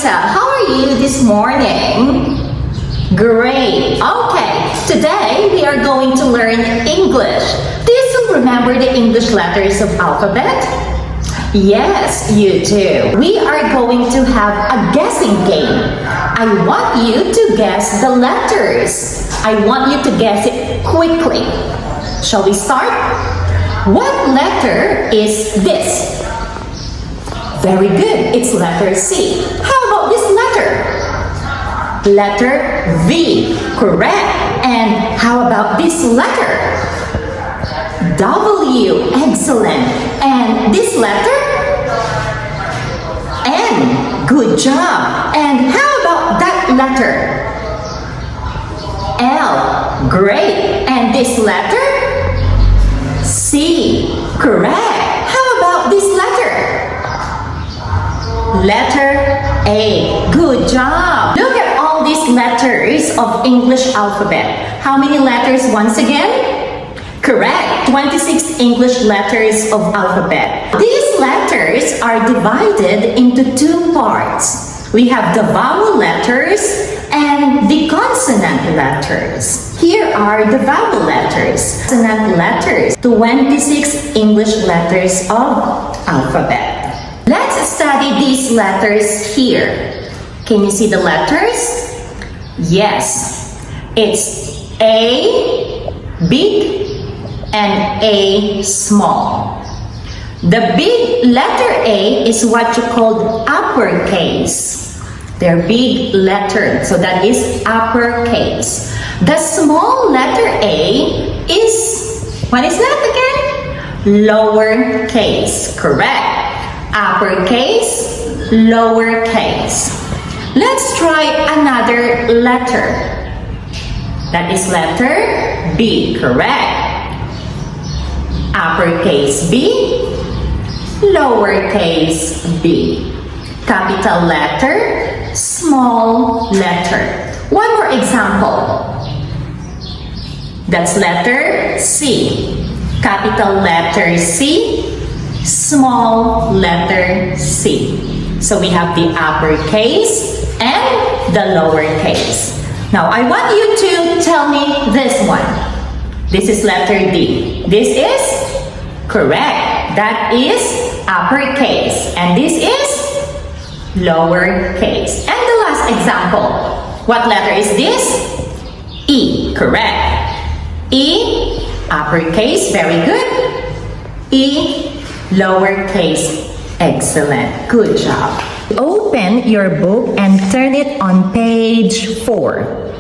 Isa. How are you this morning? Great. Okay, today we are going to learn English. Do you still remember the English letters of alphabet? Yes, you do. We are going to have a guessing game. I want you to guess the letters. I want you to guess it quickly. Shall we start? What letter is this? Very good. It's letter C. How about this letter? Letter V. Correct. And how about this letter? W. Excellent. And this letter? N. Good job. And how about that letter? L. Great. And this letter? C. Correct. How about this letter? Letter A. Good job. Look at all these letters of English alphabet. How many letters once again? Correct. 26 English letters of alphabet. These letters are divided into two parts. We have the vowel letters and the consonant letters. Here are the vowel letters. Consonant letters. 26 English letters of alphabet. Let's study these letters here. Can you see the letters? Yes. It's A big and A small. The big letter A is what you call uppercase. They're big letters, so that is uppercase. The small letter A is, what is that again? Lowercase, correct. Uppercase, lowercase. Let's try another letter. That is letter B, correct. Uppercase B, lowercase b. Capital letter, small letter. One more example. That's letter C. Capital letter C, small letter c. So we have the uppercase and the lowercase. Now I want you to tell me this one. This is letter D. This is correct. That is uppercase. And this is lowercase. And the last example. What letter is this? E. Correct. E, uppercase. Very good. E, lowercase. Excellent. Good job. Open your book and turn it on page 4.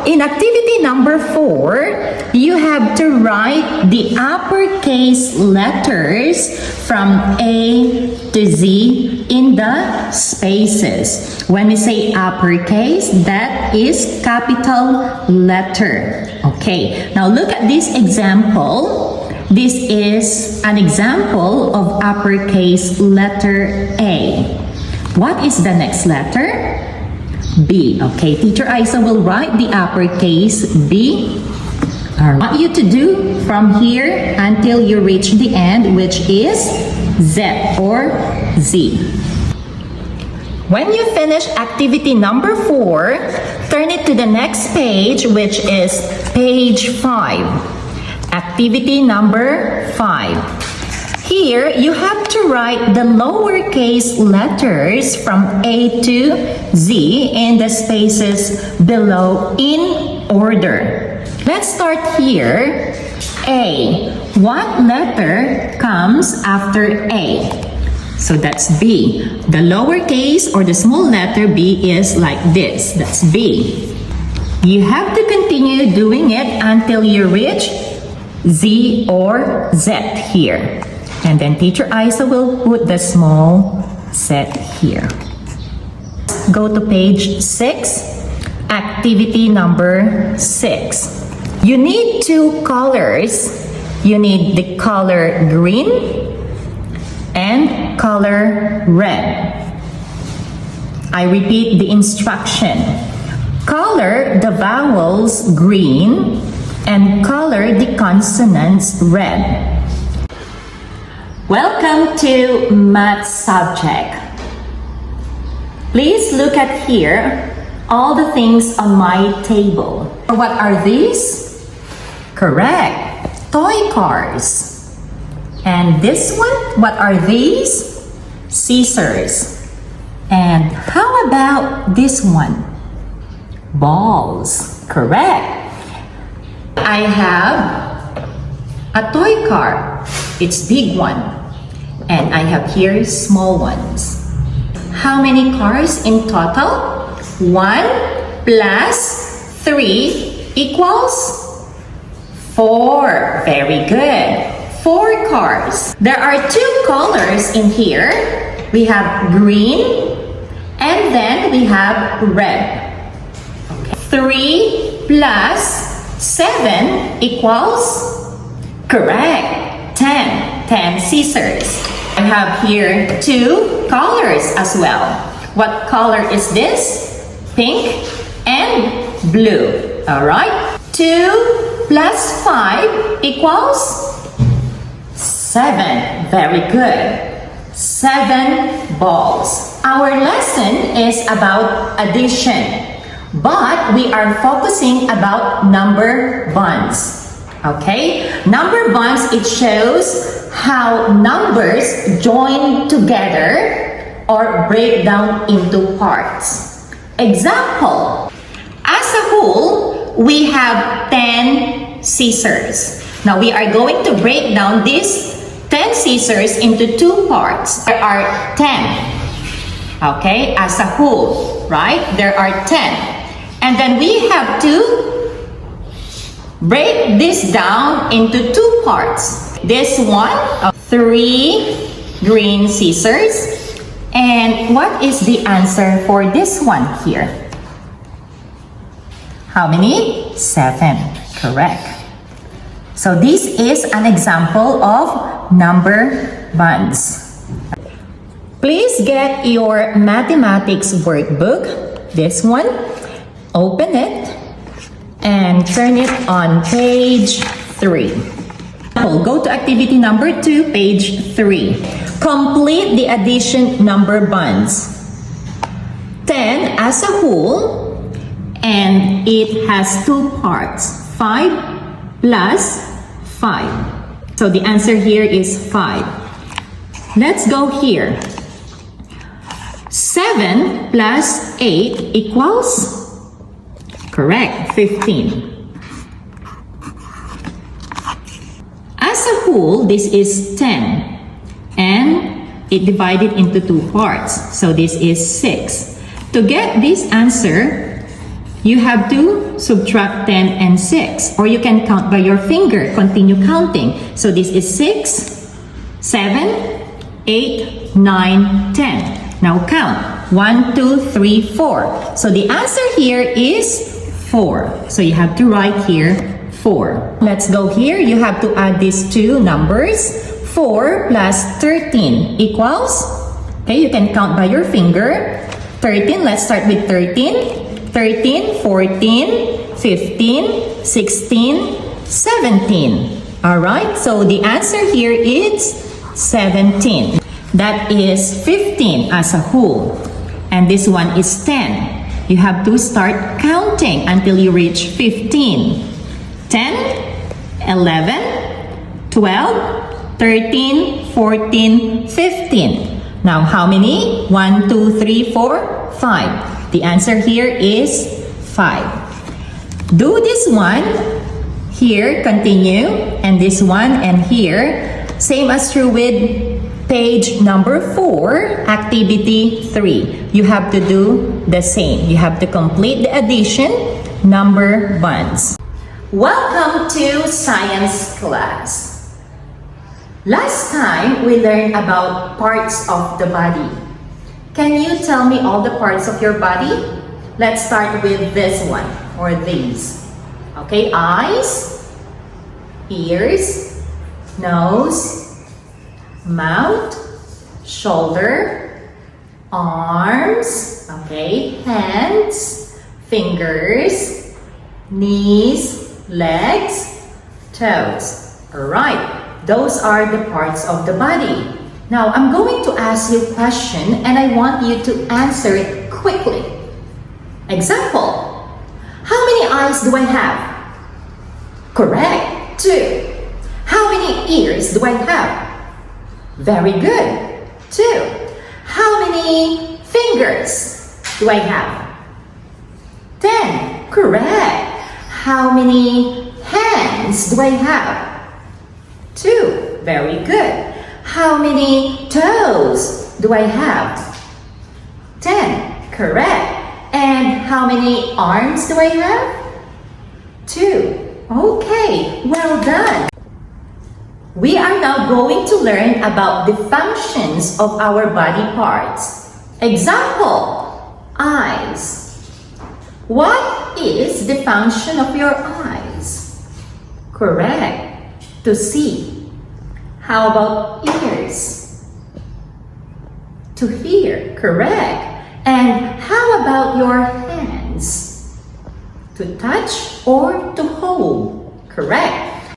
In activity number 4, you have to write the uppercase letters from A to Z in the spaces. When we say uppercase, that is capital letter. Okay, now look at this example. This is an example of uppercase letter A. What is the next letter? B. Okay, Teacher Isa will write the uppercase B. I want you to do from here until you reach the end, which is Z or Z. When you finish activity number 4, turn it to the next page, which is page 5. Activity number 5. Here, you have to write the lowercase letters from A to Z in the spaces below in order. Let's start here. A. What letter comes after A? So that's B. The lowercase or the small letter B is like this. That's B. You have to continue doing it until you reach Z or Z here. And then Teacher Isa will put the small set here. Go to page 6, activity number 6. You need two colors. You need the color green and color red. I repeat the instruction. Color the vowels green and color the consonants red. Welcome to math subject. Please look at here, all the things on my table. What are these? Correct, toy cars. And this one, what are these? Scissors. And how about this one? Balls. Correct. I have a toy car. It's big one. And I have here small ones. How many cars in total? 1 plus 3 equals 4. Very good. 4 cars. There are 2 colors in here. We have green and then we have red. Okay. 3 plus 7 equals? Correct. 10. 10 scissors. I have here 2 colors as well. What color is this? Pink and blue. Alright. 2 plus 5 equals? 7. Very good. 7 balls. Our lesson is about addition, but we are focusing about number bonds. Okay? Number bonds, it shows how numbers join together or break down into parts. Example, as a whole, we have 10 scissors. Now we are going to break down these 10 scissors into 2 parts. There are 10. Okay, as a whole, right? There are 10. And then we have to break this down into 2 parts. This one, 3 green scissors. And what is the answer for this one here? How many? 7. Correct. So this is an example of number bonds. Please get your mathematics workbook, this one, open it, and turn it on page 3. Go to activity number 2, page 3. Complete the addition number bonds. 10 as a whole, and it has 2 parts, 5 plus 5. So the answer here is 5. Let's go here. 7 plus 8 equals? Correct, 15. As a whole, this is 10. And it divided into 2 parts. So this is 6. To get this answer, you have to subtract 10 and 6. Or you can count by your finger. Continue counting. So this is 6, 7, 8, 9, 10. Now count. 1, 2, 3, 4. So the answer here is 4. So you have to write here 4. Let's go here. You have to add these 2 numbers. 4 plus 13 equals? Okay, you can count by your finger. 13, let's start with 13. 13, 14, 15, 16, 17. Alright, so the answer here is 17. That is 15 as a whole. And this one is 10. You have to start counting until you reach 15. 10, 11, 12, 13, 14, 15. Now, how many? 1, 2, 3, 4, 5. The answer here is 5. Do this one. Here, continue. And this one and here. Same as true with page number 4, activity 3. You have to do the same. You have to complete the addition number bonds. Welcome to science class. Last time, we learned about parts of the body. Can you tell me all the parts of your body? Let's start with this one, or these. Okay, eyes, ears, nose, mouth, shoulder, arms, okay, hands, fingers, knees, legs, toes. Alright. Those are the parts of the body. Now, I'm going to ask you a question and I want you to answer it quickly. Example, how many eyes do I have? Correct, 2. How many ears do I have? Very good, 2. How many fingers do I have? 10, correct. How many hands do I have? 2, very good. How many toes do I have? 10, correct. And how many arms do I have? 2. Okay, well done. We are now going to learn about the functions of our body parts. Example, eyes. What is the function of your eyes? Correct, to see. How about ears? To hear, correct. And how about your hands? To touch or to hold, correct.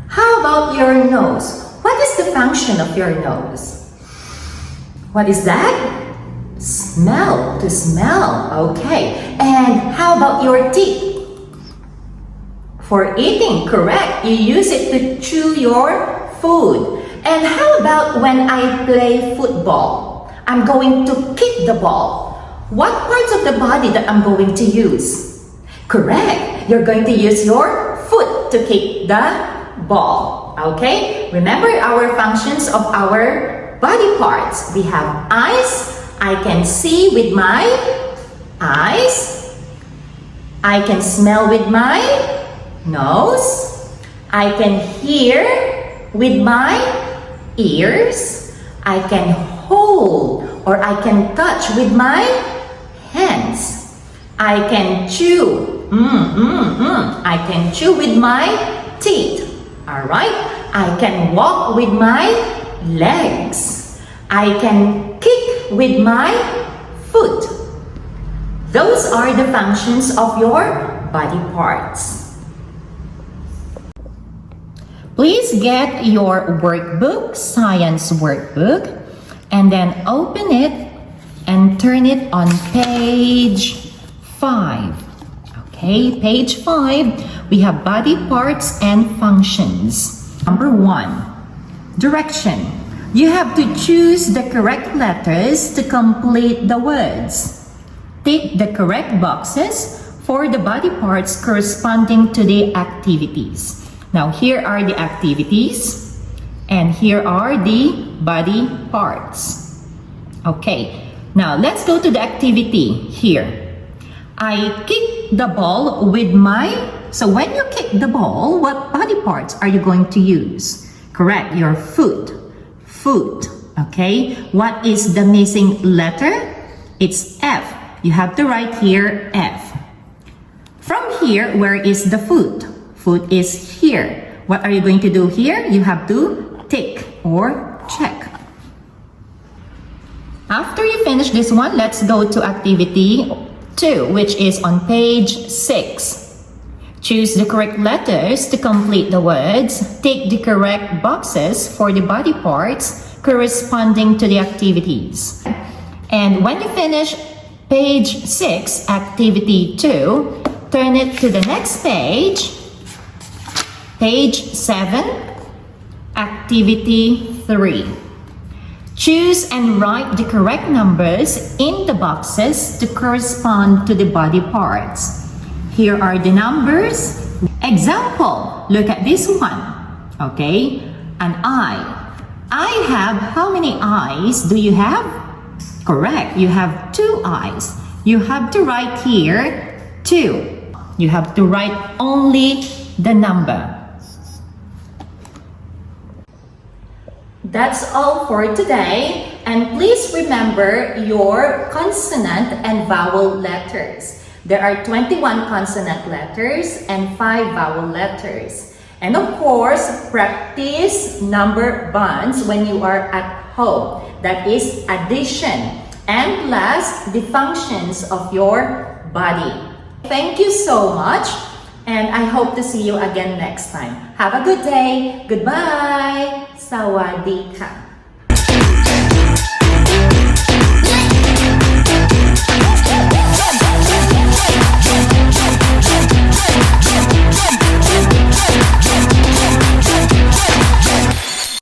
How about your nose? What is the function of your nose? What is that? Smell, to smell, okay. And how about your teeth? For eating, correct. You use it to chew your food. And how about when I play football? I'm going to kick the ball. What parts of the body that I'm going to use? Correct. You're going to use your foot to kick the ball. Okay? Remember our functions of our body parts. We have eyes. I can see with my eyes. I can smell with my nose. I can hear with my ears. I can hold or I can touch with my hands. I can chew. I can chew with my teeth. Alright? I can walk with my legs. I can kick with my foot. Those are the functions of your body parts. Please get your workbook, science workbook, and then open it and turn it on page 5. Okay, page 5, we have body parts and functions. Number 1, direction. You have to choose the correct letters to complete the words. Tick the correct boxes for the body parts corresponding to the activities. Now, here are the activities, and here are the body parts. Okay, now let's go to the activity here. I kick the ball with my... So when you kick the ball, what body parts are you going to use? Correct, your foot. Foot, okay? What is the missing letter? It's F. You have to write here F. From here, where is the foot? Foot is here. What are you going to do here? You have to tick or check. After you finish this one, let's go to activity 2, which is on page 6. Choose the correct letters to complete the words. Tick the correct boxes for the body parts corresponding to the activities. And when you finish page 6, activity 2, turn it to the next page, page 7, activity 3. Choose and write the correct numbers in the boxes to correspond to the body parts. Here are the numbers. Example, look at this one. Okay, an eye. I have, how many eyes do you have? Correct, you have 2 eyes. You have to write here 2. You have to write only the number. That's all for today, and please remember your consonant and vowel letters. There are 21 consonant letters and 5 vowel letters. And of course, practice number bonds when you are at home. That is addition. And last, the functions of your body. Thank you so much, and I hope to see you again next time. Have a good day. Goodbye. Sawadee ka.